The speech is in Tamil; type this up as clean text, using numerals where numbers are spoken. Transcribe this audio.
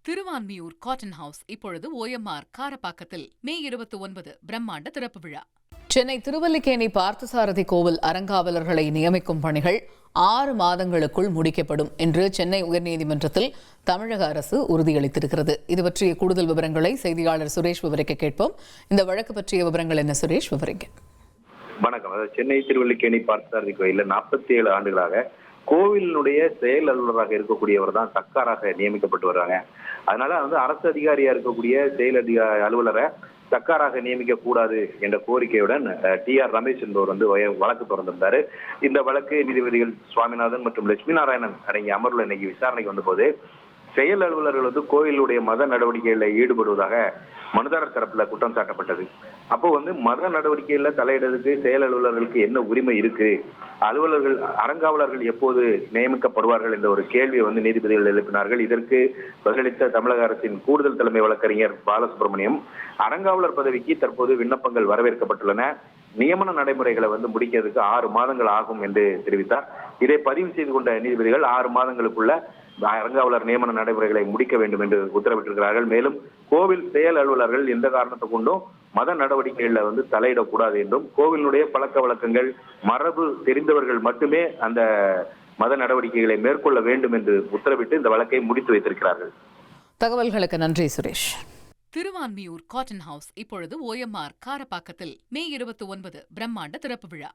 திருவான்மியூர் காட்டன் ஹவுஸ் இப்பொழுது OMR காரப்பாக்கத்தில் மே 29 பிரம்மாண்ட திறப்பு விழா. சென்னை திருவல்லிக்கேணி பார்த்தசாரதி கோவில் அறங்காவலர்களை நியமிக்கும் பணிகள் 6 மாதங்களுக்குள் முடிக்கப்படும் என்று சென்னை உயர்நீதிமன்றத்தில் தமிழக அரசு உறுதியளித்திருக்கிறது. இது பற்றிய கூடுதல் விவரங்களை செய்தியாளர் சுரேஷ் விவரிக்க கேட்போம். இந்த வழக்கு பற்றிய விவரங்கள் என்ன சுரேஷ், விவரிங்க. வணக்கம். சென்னை திருவல்லிக்கேணி பார்த்தசாரதி கோயிலில் 47 ஆண்டுகளாக கோவிலினுடைய செயல் அலுவலராக இருக்கக்கூடியவர் தான் சர்க்காராக நியமிக்கப்பட்டு வர்றாங்க. அதனால அரசு அதிகாரியா இருக்கக்கூடிய செயல் அலுவலரை சர்க்காராக நியமிக்க கூடாது என்ற கோரிக்கையுடன் TR ரமேஷ் என்பவர் வழக்கு தொடர்ந்திருந்தாரு. இந்த வழக்கு நீதிபதிகள் சுவாமிநாதன் மற்றும் லட்சுமி நாராயணன் அடங்கிய அமர்வுல இன்னைக்கு விசாரணைக்கு வந்தபோது செயல் அலுவலர்கள் கோயிலுடைய மத நடவடிக்கைகளில் ஈடுபடுவதாக மனுதாரர் தரப்புல குற்றம் சாட்டப்பட்டது. அப்போ மத நடவடிக்கையில தலையிடுறதுக்கு செயல் அலுவலர்களுக்கு என்ன உரிமை இருக்கு, அலுவலர்கள் அறங்காவலர்கள் எப்போது நியமிக்கப்படுவார்கள் என்ற ஒரு கேள்வியை நீதிபதிகள் எழுப்பினார்கள். இதற்கு பதிலளித்த தமிழக அரசின் கூடுதல் தலைமை வழக்கறிஞர் பாலசுப்ரமணியம், அறங்காவலர் பதவிக்கு தற்போது விண்ணப்பங்கள் வரவேற்கப்பட்டுள்ளன, நியமன நடைமுறைகளை முடிக்கிறதுக்கு 6 மாதங்கள் ஆகும் என்று தெரிவித்தார். இதை பதிவு செய்து கொண்ட நீதிபதிகள் 6 மாதங்களுக்குள்ள அறங்காவலர் நியமன நடைமுறைகளை முடிக்க வேண்டும் என்று உத்தரவிட்டிருக்கிறார்கள். மேலும் கோவில் செயல் அலுவலர்கள் எந்த காரணத்தை கொண்டும் மத நடவடிக்கைகள்ல தலையிடக்கூடாது என்றும், கோவிலுடைய பழக்க வழக்கங்கள் மரபு தெரிந்தவர்கள் மட்டுமே அந்த மத நடவடிக்கைகளை மேற்கொள்ள வேண்டும் என்று உத்தரவிட்டு இந்த வழக்கை முடித்து வைத்திருக்கிறார்கள். தகவல்களுக்கு நன்றி சுரேஷ். திருவான்மியூர் காட்டன் ஹவுஸ் இப்பொழுது OMR காரப்பாக்கத்தில் மே 29 பிரம்மாண்ட திறப்பு விழா.